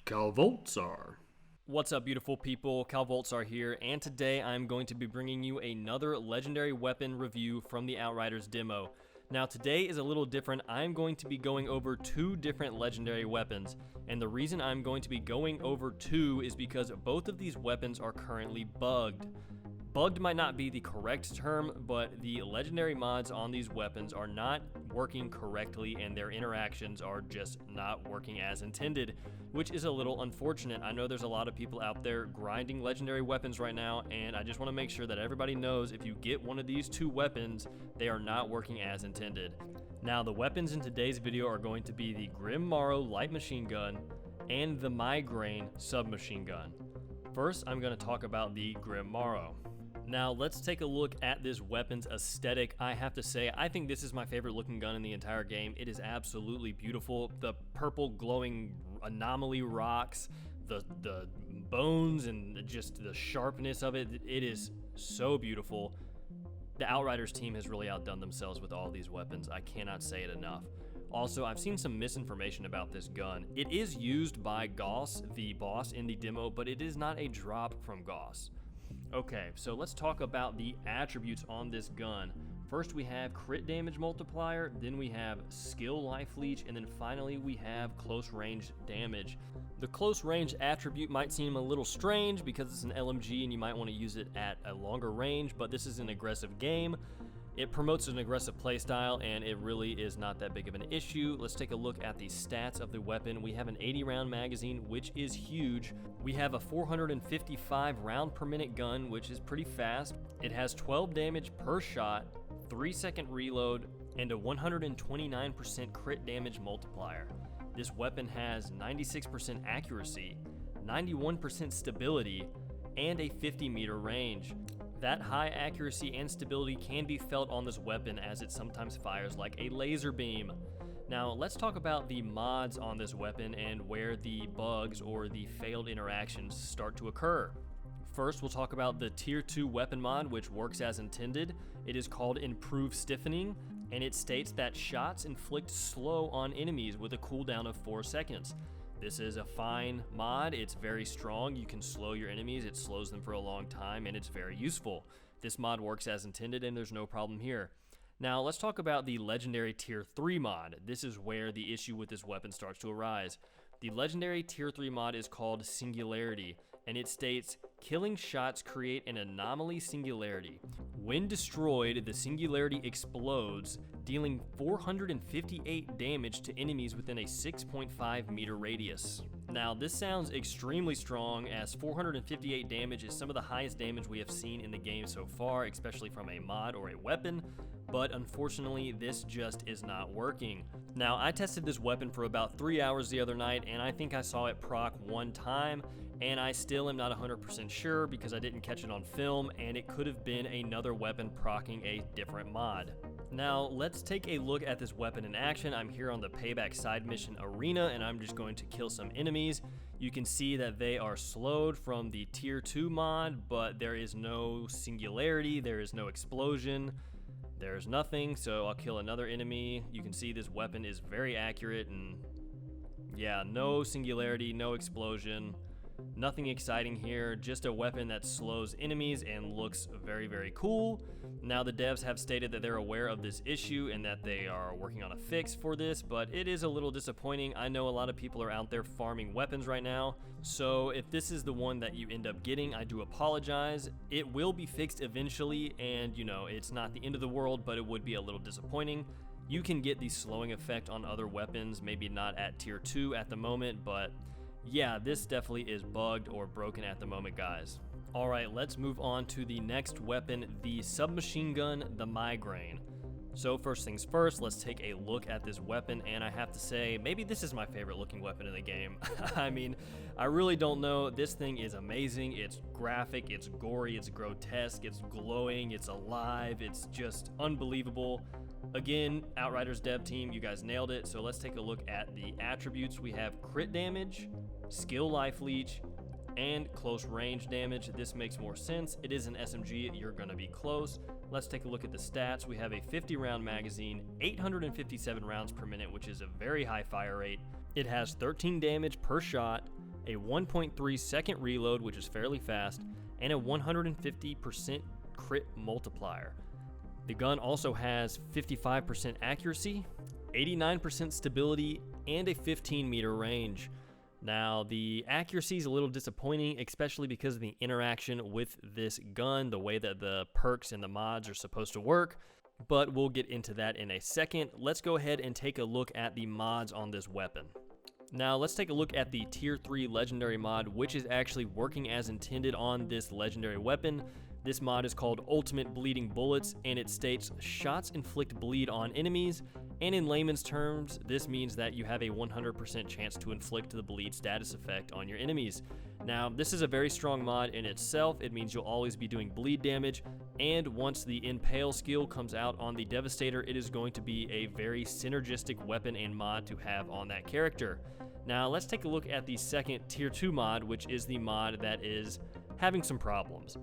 Calvoltsar. What's up, beautiful people? Calvoltsar here, and today I'm going to be bringing you another legendary weapon review from the Outriders demo. Now today is a little different. I'm going to be going over two different legendary weapons, and the reason I'm going to be going over two is because both of these weapons are currently bugged. Bugged might not be the correct term, but the legendary mods on these weapons are not working correctly and their interactions are just not working as intended, which is a little unfortunate. I know there's a lot of people out there grinding legendary weapons right now, and I just want to make sure that everybody knows if you get one of these two weapons, they are not working as intended. Now, the weapons in today's video are going to be the Marrow light machine gun and the Migraine submachine gun. First, I'm going to talk about the Marrow. Now let's take a look at this weapon's aesthetic. I have to say, I think this is my favorite looking gun in the entire game. It is absolutely beautiful. The purple glowing anomaly rocks, the bones, and just the sharpness of it, it is so beautiful. The Outriders team has really outdone themselves with all these weapons. I cannot say it enough. Also, I've seen some misinformation about this gun. It is used by Gauss, the boss in the demo, but it is not a drop from Gauss. Okay, so let's talk about the attributes on this gun. First we have crit damage multiplier, then we have skill life leech, and then finally we have close range damage. The close range attribute might seem a little strange because it's an LMG and you might want to use it at a longer range, but this is an aggressive game. It promotes an aggressive playstyle, and it really is not that big of an issue. Let's take a look at the stats of the weapon. We have an 80 round magazine, which is huge. We have a 455 round per minute gun, which is pretty fast. It has 12 damage per shot, 3-second reload, and a 129% crit damage multiplier. This weapon has 96% accuracy, 91% stability, and a 50-meter range. That high accuracy and stability can be felt on this weapon as it sometimes fires like a laser beam. Now let's talk about the mods on this weapon and where the bugs or the failed interactions start to occur. First, we'll talk about the Tier 2 weapon mod, which works as intended. It is called Improved Stiffening, and it states that shots inflict slow on enemies with a cooldown of 4 seconds. This is a fine mod. It's very strong. You can slow your enemies. It slows them for a long time, and it's very useful. This mod works as intended, and there's no problem here. Now, let's talk about the Legendary Tier 3 mod. This is where the issue with this weapon starts to arise. The Legendary Tier 3 mod is called Singularity, and it states, killing shots create an anomaly singularity. When destroyed, the singularity explodes, dealing 458 damage to enemies within a 6.5 meter radius. Now, this sounds extremely strong, as 458 damage is some of the highest damage we have seen in the game so far, especially from a mod or a weapon, but unfortunately, this just is not working. Now, I tested this weapon for about 3 hours the other night, and I think I saw it proc one time, and I still am not 100% sure because I didn't catch it on film, and it could have been another weapon proccing a different mod. Now, let's take a look at this weapon in action. I'm here on the Payback side mission arena, and I'm just going to kill some enemies. You can see that they are slowed from the Tier 2 mod, but there is no singularity, there is no explosion, there's nothing, so I'll kill another enemy. You can see this weapon is very accurate, and yeah, no singularity, no explosion. Nothing exciting here, just a weapon that slows enemies and looks very, very cool. Now, the devs have stated that they're aware of this issue and that they are working on a fix for this, but it is a little disappointing. I know a lot of people are out there farming weapons right now, so if this is the one that you end up getting, I do apologize. It will be fixed eventually, and you know, it's not the end of the world, but it would be a little disappointing. You can get the slowing effect on other weapons, maybe not at Tier 2 at the moment, but yeah, this definitely is bugged or broken at the moment, guys. All right, let's move on to the next weapon, the submachine gun, the Migraine. So first things first, let's take a look at this weapon, and I have to say, maybe this is my favorite looking weapon in the game. I mean, I really don't know. This thing is amazing. It's graphic, it's gory, it's grotesque, it's glowing, it's alive, it's just unbelievable. Again, Outriders dev team, you guys nailed it. So let's take a look at the attributes. We have crit damage, skill life leech, and close range damage. This makes more sense. It is an SMG, you're gonna be close. Let's take a look at the stats. We have a 50 round magazine, 857 rounds per minute, which is a very high fire rate. It has 13 damage per shot, a 1.3 second reload, which is fairly fast, and a 150% crit multiplier. The gun also has 55% accuracy, 89% stability, and a 15-meter range. Now, the accuracy is a little disappointing, especially because of the interaction with this gun, the way that the perks and the mods are supposed to work, but we'll get into that in a second. Let's go ahead and take a look at the mods on this weapon. Now, let's take a look at the Tier 3 Legendary mod, which is actually working as intended on this legendary weapon. This mod is called Ultimate Bleeding Bullets, and it states, shots inflict bleed on enemies, and in layman's terms, this means that you have a 100% chance to inflict the bleed status effect on your enemies. Now, this is a very strong mod in itself. It means you'll always be doing bleed damage, and once the Impale skill comes out on the Devastator, it is going to be a very synergistic weapon and mod to have on that character. Now, let's take a look at the second Tier 2 mod, which is the mod that is having some problems.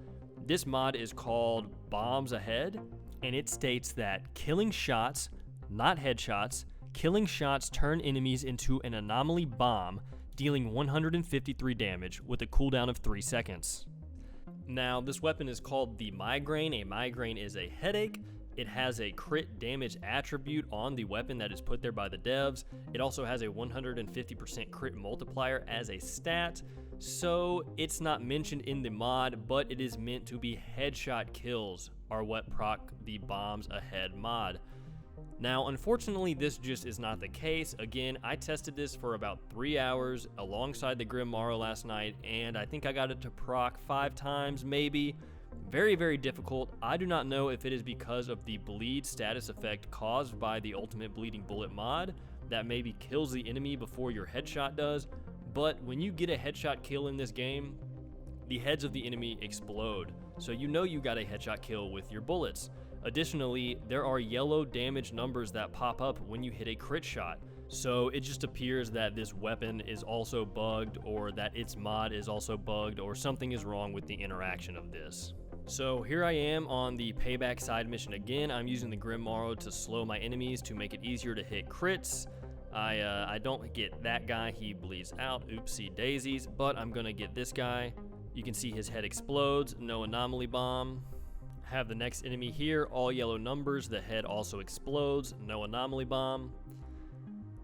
This mod is called Bombs Ahead, and it states that killing shots, not headshots, killing shots turn enemies into an anomaly bomb, dealing 153 damage with a cooldown of 3 seconds. Now, this weapon is called the Migraine. A migraine is a headache. It has a crit damage attribute on the weapon that is put there by the devs. It also has a 150% crit multiplier as a stat. So it's not mentioned in the mod, but it is meant to be headshot kills are what proc the Bombs Ahead mod. Now, unfortunately, this just is not the case. Again, I tested this for about 3 hours alongside the Grim Marrow last night, and I think I got it to proc 5 times, maybe. Very, very difficult. I do not know if it is because of the bleed status effect caused by the Ultimate Bleeding Bullet mod that maybe kills the enemy before your headshot does, but when you get a headshot kill in this game, the heads of the enemy explode, so you know you got a headshot kill with your bullets. Additionally, there are yellow damage numbers that pop up when you hit a crit shot, so it just appears that this weapon is also bugged, or that its mod is also bugged, or something is wrong with the interaction of this. So here I am on the payback side mission again. I'm using the Grim Marrow to slow my enemies to make it easier to hit crits. I don't get that guy, he bleeds out, oopsie daisies, but I'm gonna get this guy. You can see his head explodes, no anomaly bomb. Have the next enemy here, all yellow numbers, the head also explodes, no anomaly bomb.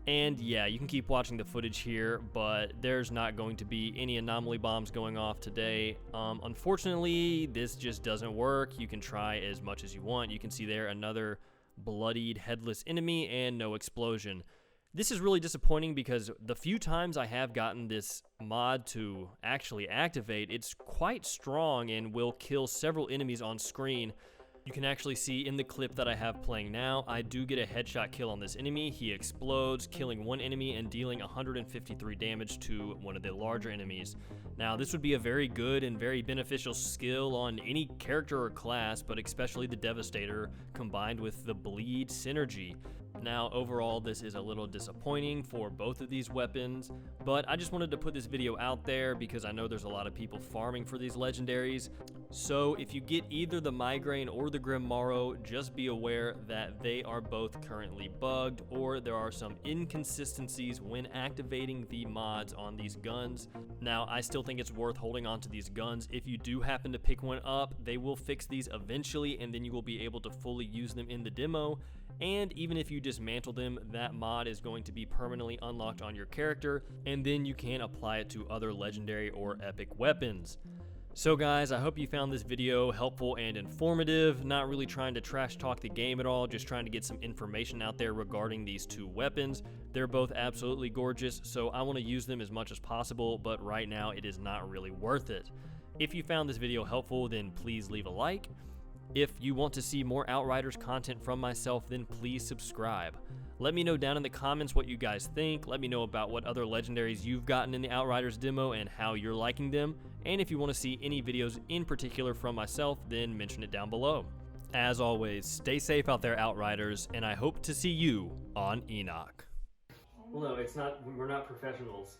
And yeah, you can keep watching the footage here, but there's not going to be any anomaly bombs going off today. Unfortunately, this just doesn't work. You can try as much as you want. You can see there another bloodied headless enemy and no explosion. This is really disappointing because the few times I have gotten this mod to actually activate, it's quite strong and will kill several enemies on screen. You can actually see in the clip that I have playing now, I do get a headshot kill on this enemy. He explodes, killing one enemy and dealing 153 damage to one of the larger enemies. Now, this would be a very good and very beneficial skill on any character or class, but especially the Devastator combined with the bleed synergy. Now, overall, this is a little disappointing for both of these weapons, but I just wanted to put this video out there because I know there's a lot of people farming for these legendaries. So if you get either the Migraine or the Grim Marrow, just be aware that they are both currently bugged, or there are some inconsistencies when activating the mods on these guns. Now, I still think it's worth holding on to these guns. If you do happen to pick one up, they will fix these eventually, and then you will be able to fully use them in the demo. And even if you dismantle them, that mod is going to be permanently unlocked on your character, and then you can apply it to other legendary or epic weapons. So guys, I hope you found this video helpful and informative. Not really trying to trash talk the game at all, just trying to get some information out there regarding these two weapons. They're both absolutely gorgeous, so I want to use them as much as possible, but right now it is not really worth it. If you found this video helpful, then please leave a like. If you want to see more Outriders content from myself, then please subscribe. Let me know down in the comments what you guys think. Let me know about what other legendaries you've gotten in the Outriders demo and how you're liking them. And if you want to see any videos in particular from myself, then mention it down below. As always, stay safe out there, Outriders, and I hope to see you on Enoch. Well, no, it's not. We're not professionals.